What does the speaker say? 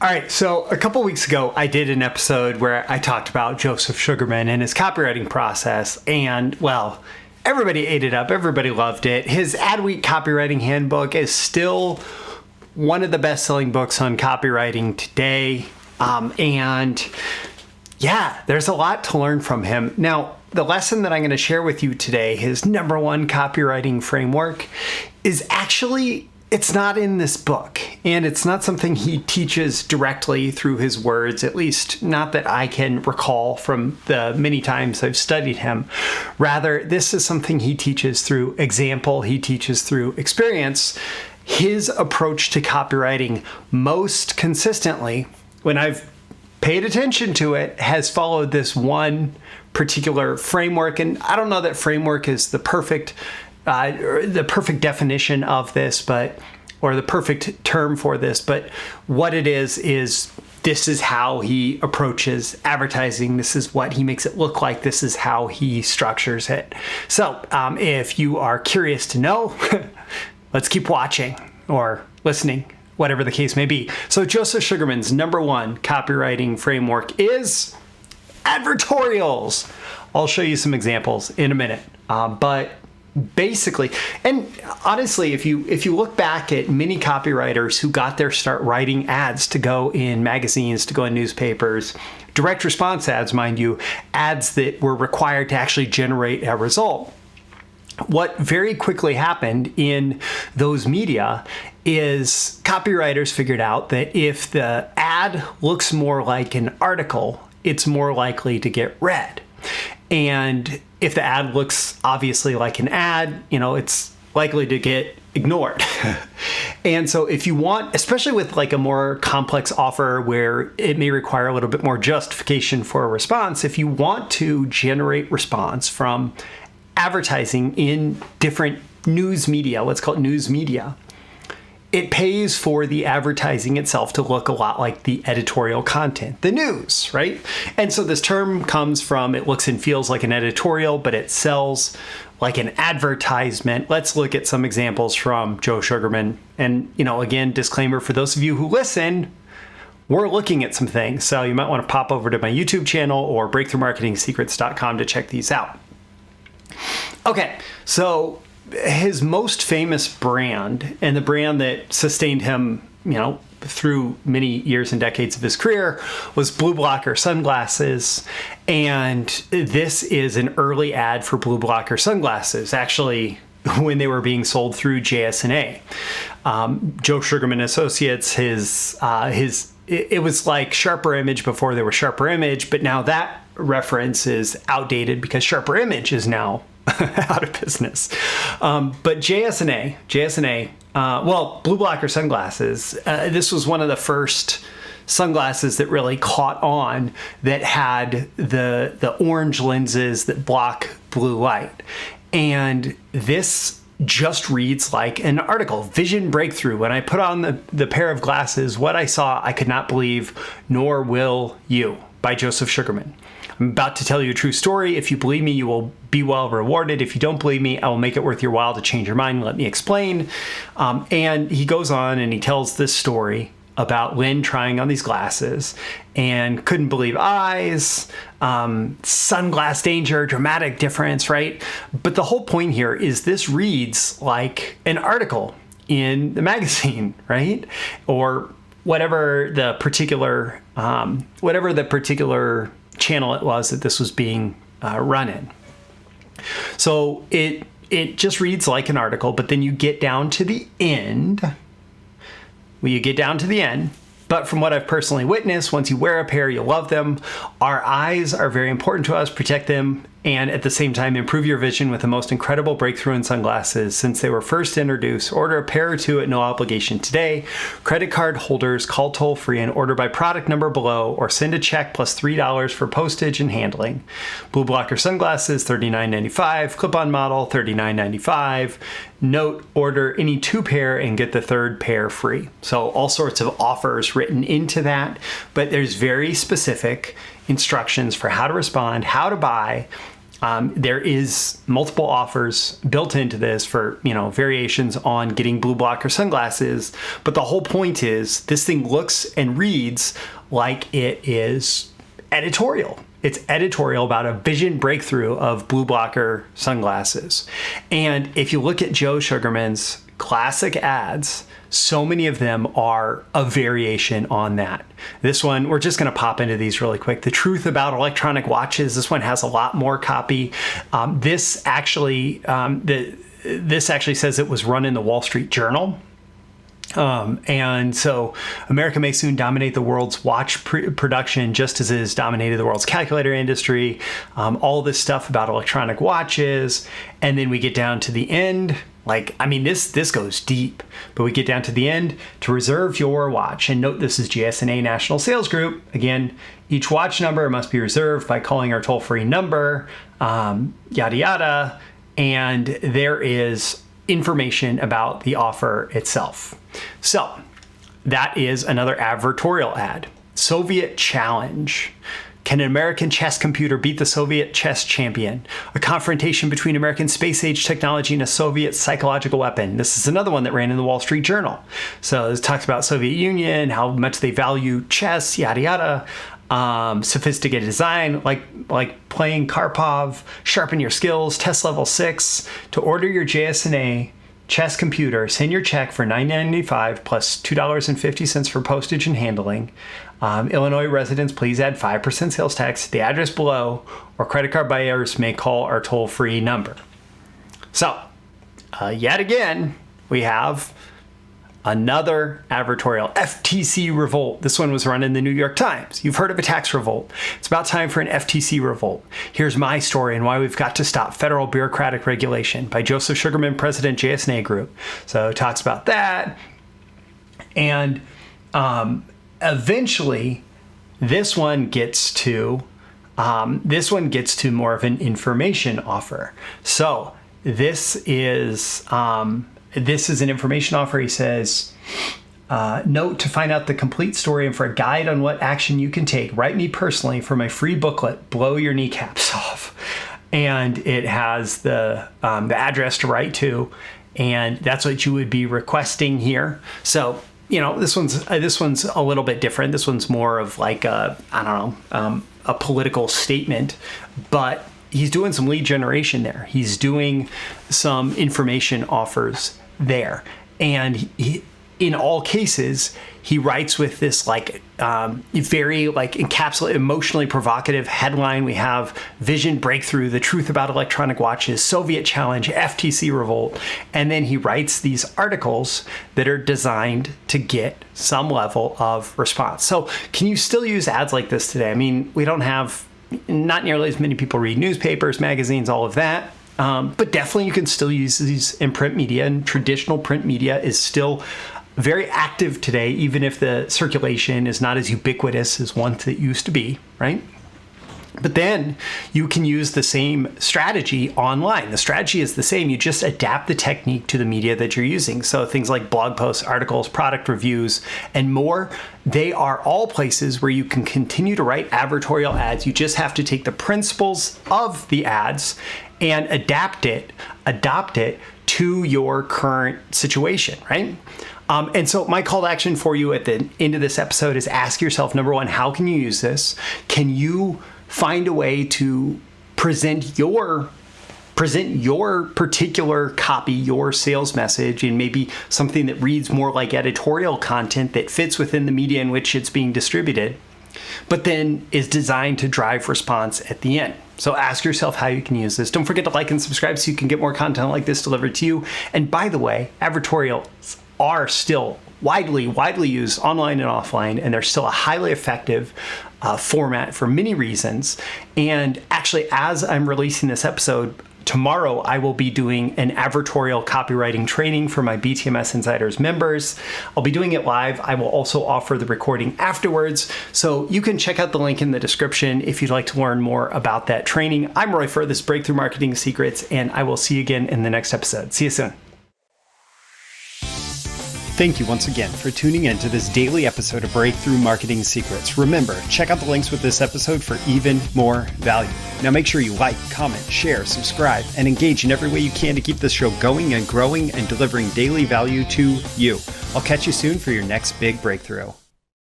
All right, so a couple weeks ago, I did an episode where I talked about Joseph Sugarman and his copywriting process, and well, everybody ate it up. Everybody loved it. His Adweek copywriting handbook is still one of the best-selling books on copywriting today, and yeah, there's a lot to learn from him. Now, the lesson that I'm going to share with you today, his number one copywriting framework, is actually, it's not in this book, and it's not something he teaches directly through his words, at least not that I can recall from the many times I've studied him. Rather, this is something he teaches through example, he teaches through experience. His approach to copywriting most consistently, when I've paid attention to it, has followed this one particular framework. And I don't know that framework is the perfect definition of this, or the perfect term for this, but what it is this is how he approaches advertising. This is what he makes it look like. This is how he structures it. So if you are curious to know, let's keep watching or listening, whatever the case may be. So Joseph Sugarman's number one copywriting framework is advertorials. I'll show you some examples in a minute, but basically, and honestly, if you look back at many copywriters who got their start writing ads to go in magazines, to go in newspapers, direct response ads, mind you, ads that were required to actually generate a result, what very quickly happened in those media is copywriters figured out that if the ad looks more like an article, it's more likely to get read. And if the ad looks obviously like an ad, it's likely to get ignored. And so if you want, especially with like a more complex offer where it may require a little bit more justification for a response, if you want to generate response from advertising in different news media, let's call it news media, it pays for the advertising itself to look a lot like the editorial content, the news, right? And so this term comes from, it looks and feels like an editorial, but it sells like an advertisement. Let's look at some examples from Joe Sugarman. And, again, disclaimer for those of you who listen, we're looking at some things. So you might want to pop over to my YouTube channel or breakthroughmarketingsecrets.com to check these out. Okay, so his most famous brand, and the brand that sustained him, through many years and decades of his career, was blue blocker sunglasses. And this is an early ad for blue blocker sunglasses, actually, when they were being sold through JS&A. Joe Sugarman Associates, it was like Sharper Image before there was Sharper Image, but now that reference is outdated because Sharper Image is now out of business. But JS&A, blue blocker sunglasses, this was one of the first sunglasses that really caught on, that had the orange lenses that block blue light. And this just reads like an article. Vision breakthrough. When I put on the pair of glasses, what I saw I could not believe, nor will you, by Joseph Sugarman. I'm about to tell you a true story. If you believe me, you will be well rewarded. If you don't believe me, I will make it worth your while to change your mind. Let me explain. And he goes on and he tells this story about Lynn trying on these glasses and couldn't believe eyes, sunglass danger, dramatic difference, right? But the whole point here is this reads like an article in the magazine, right? Or whatever the particular channel it was that this was being run in. So it just reads like an article, but then you get down to the end. But from what I've personally witnessed, once you wear a pair, you'll love them. Our eyes are very important to us. Protect them, and at the same time, improve your vision with the most incredible breakthrough in sunglasses since they were first introduced. Order a pair or two at no obligation today. Credit card holders call toll-free and order by product number below, or send a check plus $3 for postage and handling. Blue blocker sunglasses, $39.95. Clip-on model, $39.95. Note, order any 2 pair and get the 3rd pair free. So all sorts of offers written into that, but there's very specific instructions for how to respond, how to buy, There is multiple offers built into this for, variations on getting blue blocker sunglasses. But the whole point is this thing looks and reads like it is editorial. It's editorial about a vision breakthrough of blue blocker sunglasses. And if you look at Joe Sugarman's classic ads, so many of them are a variation on that. This one, we're just going to pop into these really quick. The truth about electronic watches. This one has a lot more copy. This actually says it was run in the Wall Street Journal. And so America may soon dominate the world's watch production, just as it has dominated the world's calculator industry. All this stuff about electronic watches. And then we get down to the end. This goes deep, but we get down to the end. To reserve your watch, and note this is GSNA National Sales Group. Again, each watch number must be reserved by calling our toll-free number, yada, yada. And there is information about the offer itself. So that is another advertorial ad. Soviet Challenge. Can an American chess computer beat the Soviet chess champion? A confrontation between American space-age technology and a Soviet psychological weapon. This is another one that ran in the Wall Street Journal. So this talks about Soviet Union, how much they value chess, yada, yada. Sophisticated design, like playing Karpov, sharpen your skills, test level 6. To order your JSNA chess computer, send your check for $9.95 plus $2.50 for postage and handling. Illinois residents, please add 5% sales tax, the address below, or credit card buyers may call our toll-free number. So, yet again, we have another advertorial, FTC revolt. This one was run in the New York Times. You've heard of a tax revolt. It's about time for an FTC revolt. Here's my story and why we've got to stop federal bureaucratic regulation by Joseph Sugarman, President, JSNA Group. So it talks about that. And eventually, this one gets to more of an information offer. So this is an information offer. He says, note: to find out the complete story and for a guide on what action you can take, write me personally for my free booklet, Blow Your Kneecaps Off. And it has the address to write to, and that's what you would be requesting here. So, this one's a little bit different. This one's more of like a political statement, but he's doing some lead generation there. He's doing some information offers there. And in all cases, he writes with this very encapsulated, emotionally provocative headline. We have Vision Breakthrough, the truth about electronic watches, Soviet Challenge, FTC revolt. And then he writes these articles that are designed to get some level of response. So can you still use ads like this today? I mean, we don't have, not nearly as many people read newspapers, magazines, all of that. But definitely you can still use these in print media, and traditional print media is still very active today, even if the circulation is not as ubiquitous as once it used to be, right? But then you can use the same strategy online. The strategy is the same. You just adapt the technique to the media that you're using. So things like blog posts, articles, product reviews, and more, they are all places where you can continue to write advertorial ads. You just have to take the principles of the ads and adopt it to your current situation, right? And so my call to action for you at the end of this episode is ask yourself, number one, how can you use this? Can you find a way to present your particular copy, your sales message, and maybe something that reads more like editorial content that fits within the media in which it's being distributed, but then is designed to drive response at the end? So ask yourself how you can use this. Don't forget to like and subscribe so you can get more content like this delivered to you. And by the way, advertorials are still widely used online and offline, and they're still a highly effective format for many reasons. And actually, as I'm releasing this episode, tomorrow I will be doing an advertorial copywriting training for my BTMSinsiders members. I'll be doing it live. I will also offer the recording afterwards. So you can check out the link in the description if you'd like to learn more about that training. I'm Roy Furr, this Breakthrough Marketing Secrets, and I will see you again in the next episode. See you soon. Thank you once again for tuning in to this daily episode of Breakthrough Marketing Secrets. Remember, check out the links with this episode for even more value. Now make sure you like, comment, share, subscribe, and engage in every way you can to keep this show going and growing and delivering daily value to you. I'll catch you soon for your next big breakthrough.